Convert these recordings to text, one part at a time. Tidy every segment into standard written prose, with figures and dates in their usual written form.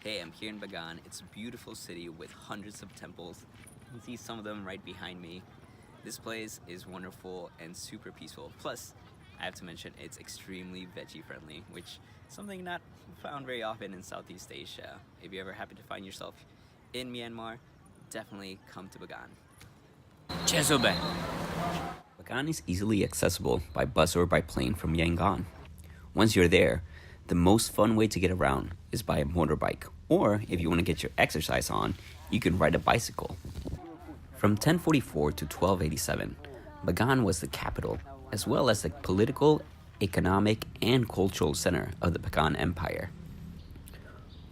Hey, I'm here in Bagan. It's a beautiful city with hundreds of temples. You can see some of them right behind me. This place is wonderful and super peaceful. Plus, I have to mention it's extremely veggie friendly, which is something not found very often in Southeast Asia. If you ever happen to find yourself in Myanmar, definitely come to Bagan. Chesobe! Bagan is easily accessible by bus or by plane from Yangon. Once you're there, the most fun way to get around is by a motorbike, or if you want to get your exercise on, you can ride a bicycle. From 1044 to 1287, Bagan was the capital, as well as the political, economic, and cultural center of the Bagan Empire.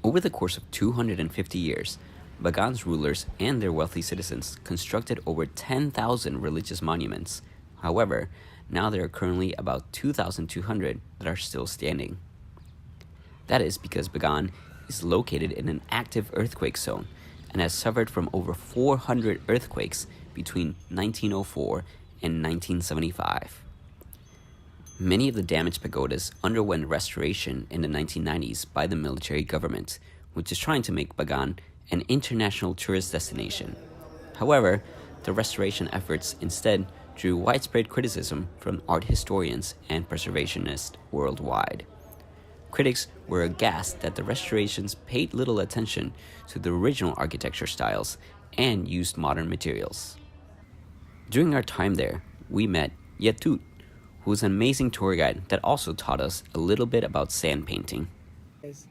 Over the course of 250 years, Bagan's rulers and their wealthy citizens constructed over 10,000 religious monuments. However, now there are currently about 2,200 that are still standing. That is because Bagan is located in an active earthquake zone and has suffered from over 400 earthquakes between 1904 and 1975. Many of the damaged pagodas underwent restoration in the 1990s by the military government, which is trying to make Bagan an international tourist destination. However, the restoration efforts instead drew widespread criticism from art historians and preservationists worldwide. Critics were aghast that the restorations paid little attention to the original architecture styles and used modern materials. During our time there, we met Yetut, who is an amazing tour guide that also taught us a little bit about sand painting. Yes.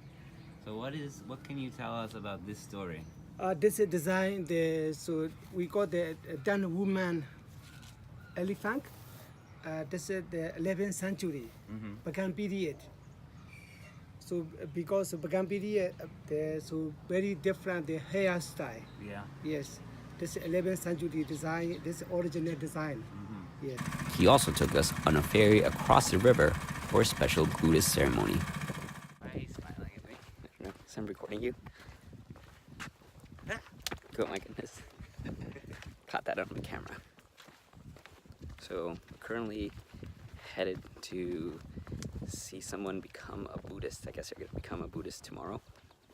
So what can you tell us about this story? This is design, so we got the done woman elephant. This is the 11th century, Bagan period. So because of Bagan period, so very different the hairstyle. Yeah. Yes, this 11th century design, this original design. Yes. He also took us on a ferry across the river for a special Buddhist ceremony. Why are you smiling at me? I don't know, so I'm recording you. Oh my goodness. Caught that on the camera. So, currently headed to see someone become a Buddhist. I guess you're going to become a Buddhist tomorrow.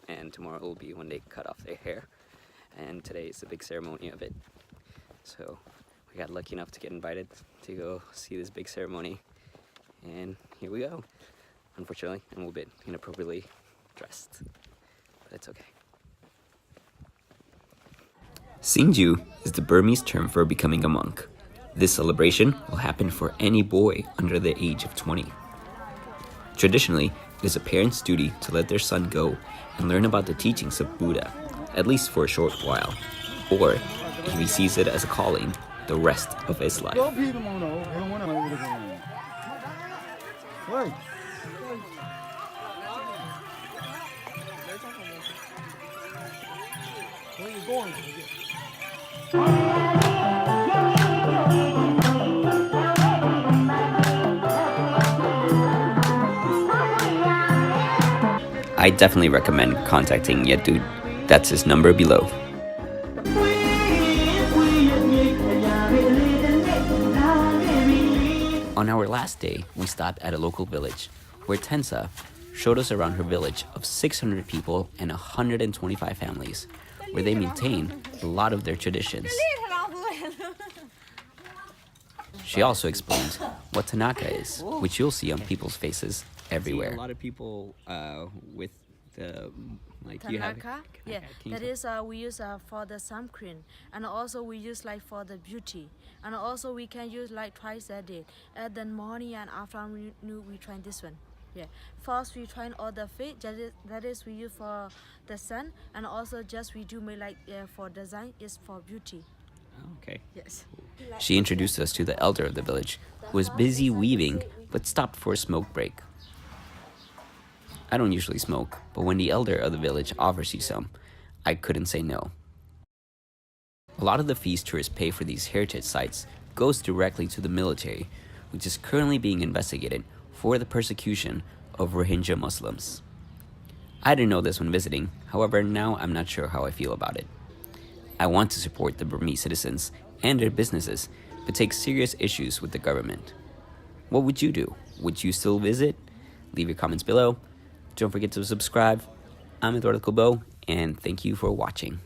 And tomorrow will be when they cut off their hair. And today is the big ceremony of it. So, we got lucky enough to get invited to go see this big ceremony. And here we go. Unfortunately, I'm a little bit inappropriately dressed. But it's okay. Singju is the Burmese term for becoming a monk. This celebration will happen for any boy under the age of 20. Traditionally, it is a parent's duty to let their son go and learn about the teachings of Buddha, at least for a short while, or, if he sees it as a calling, the rest of his life. Where you going? I definitely recommend contacting Yetut. That's his number below. On our last day, we stopped at a local village where Tensa showed us around her village of 600 people and 125 families, where they maintain a lot of their traditions. She also explained what Tanaka is, which you'll see on people's faces everywhere. A lot of people with the Tanaka, yeah, that is we use for the sun cream, and also we use like for the beauty, and also we can use like twice a day. At the morning and afternoon we try this one. Yeah, first we try all the feet. That is we use for the sun, and also just we do make like for design is for beauty. Okay. Yes. She introduced us to the elder of the village, who was busy weaving but stopped for a smoke break. I don't usually smoke, but when the elder of the village offers you some, I couldn't say no. A lot of the fees tourists pay for these heritage sites goes directly to the military, which is currently being investigated for the persecution of Rohingya Muslims. I didn't know this when visiting, however now I'm not sure how I feel about it. I want to support the Burmese citizens and their businesses, but take serious issues with the government. What would you do? Would you still visit? Leave your comments below. Don't forget to subscribe. I'm Eduardo Cobo, and thank you for watching.